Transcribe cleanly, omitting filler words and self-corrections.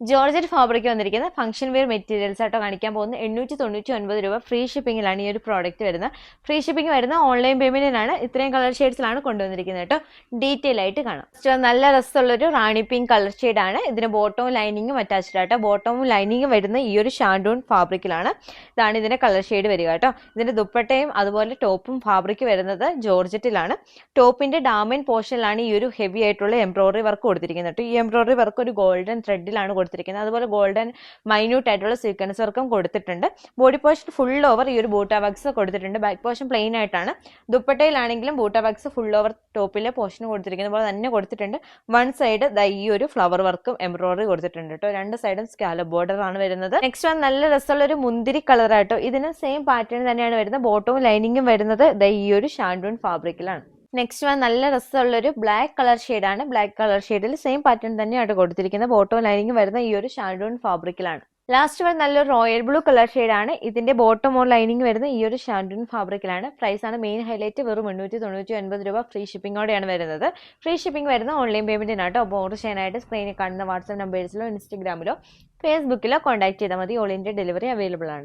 Georgette fabric വന്നിരിക്കുന്ന function wear materials ആയിട്ടോ കാണിക്കാൻ പോകുന്നത് 899 രൂപ ഫ്രീ ഷിപ്പിംഗിലാണ് ഈ ഒരു പ്രോഡക്റ്റ് വരുന്നത്. ഫ്രീ ഷിപ്പിംഗ് വരുന്ന ഓൺലൈൻ പേയ്മെന്റിനാണ്. ഇത്രയും കളർ ഷെയ്ഡ്സിലാണ് കൊണ്ടുവന്നിരിക്കുന്നത് കേട്ടോ. ഡീറ്റെയിൽ ആയിട്ട് കാണാം. നല്ല രസമുള്ളൊരു റാണി പിങ്ക് കളർ ഷെയ്ഡാണ്. ഇതിന് ബോട്ടവും ലൈനിങ്ങും അറ്റാച്ച്ഡ് ആട്ടോ. ബോട്ടവും ലൈനിങ്ങും വരുന്ന ഈ ഒരു ഷാൻഡൂൺ ഫാബ്രിക്കിലാണ്. ഇതാണ് ഇതിന്റെ കളർ ഷെയ്ഡ് വരിക കേട്ടോ. ഇതിന്റെ ദുപ്പട്ടയും അതുപോലെ ടോപ്പും ഫാബ്രിക് വരുന്നത് ജോർജറ്റിലാണ്. ടോപ്പിന്റെ ഡാമൻ പോർഷനിലാണ് ഈ ഒരു ഹെവി ആയിട്ടുള്ള എംബ്രോയിഡറി വർക്ക് കൊടുത്തിരിക്കുന്നത് കേട്ടോ. ഈ എംബ്രോയിഡറി വർക്ക് ഒരു ഗോൾഡൻ ത്രെഡിലാണ് കൊടുത്തിരിക്കുന്നത്. അതുപോലെ ഗോൾഡൻ മൈന്യൂട്ട് ആയിട്ടുള്ള സീക്വൻസ് വർക്കും കൊടുത്തിട്ടുണ്ട്. ബോഡി പോർഷൻ ഫുൾ ഓവർ ഈ ഒരു ബൂട്ടാ വർക്ക്സ് കൊടുത്തിട്ടുണ്ട്. ബാക്ക് പോർഷൻ പ്ലെയിൻ ആയിട്ടാണ്. ദുപ്പട്ടയിലാണെങ്കിലും ബൂട്ടാ വർക്ക്സ് ഫുൾ ഓവർ ടോപ്പിലെ പോർഷൻ കൊടുത്തിരിക്കുന്ന പോലെ തന്നെ കൊടുത്തിട്ടുണ്ട്. വൺ സൈഡ് ഈ ഒരു ഫ്ലവർ വർക്കും എംബ്രോയിഡറി കൊടുത്തിട്ടുണ്ട് കേട്ടോ. രണ്ട് സൈഡും സ്കാലപ്പ് ബോർഡർ ആണ് വരുന്നത്. നെക്സ്റ്റ് വൺ നല്ല രസമുള്ള ഒരു മുന്തിരി കളർ ആട്ടോ. ഇതിന് സെയിം പാറ്റേൺ തന്നെയാണ് വരുന്നത്. ബോട്ടവും ലൈനിങ്ങും വരുന്നത് ഈ ഒരു ഷാൻഡൂൺ ഫാബ്രിക്കിലാണ്. നെക്സ്റ്റ് വൺ നല്ല രസമുള്ളൊരു ബ്ലാക്ക് കളർ ഷെയ്ഡാണ്. ബ്ലാക്ക് കളർ ഷെയ്ഡിൽ സെയിം പാറ്റേൺ തന്നെയാണ് കൊടുത്തിരിക്കുന്നത്. ബോട്ടവും ലൈനിങ്ങും വരുന്ന ഈ ഒരു ഷാൻഡൂൺ ഫാബ്രിക്കിലാണ്. ലാസ്റ്റ് വൺ നല്ലൊരു റോയൽ ബ്ലൂ കളർ ഷെയ്ഡാണ്. ഇതിന്റെ ബോട്ടം ഓർ ലൈനിങ് വരുന്ന ഈ ഒരു ഷാൻഡൂൺ ഫാബ്രിക്കിലാണ്. പ്രൈസ് ആണ് മെയിൻ ഹൈലൈറ്റ്. വെറും 899 രൂപ ഫ്രീ ഷിപ്പിംഗോടെയാണ് വരുന്നത്. ഫ്രീ ഷിപ്പിംഗ് വരുന്ന ഓൺലൈൻ പേയ്മെന്റിനാട്ടോ. അപ്പോൾ ഓർഡർ ചെയ്യാനായിട്ട് സ്ക്രീനിൽ കാണുന്ന വാട്സ്ആപ്പ് നമ്പേഴ്സിലോ ഇൻസ്റ്റഗ്രാമിലോ ഫേസ്ബുക്കിലോ കോൺടാക്ട് ചെയ്താൽ മതി. ഓൾ ഇന്ത്യ ഡെലിവറി അവൈലബിൾ ആണ്.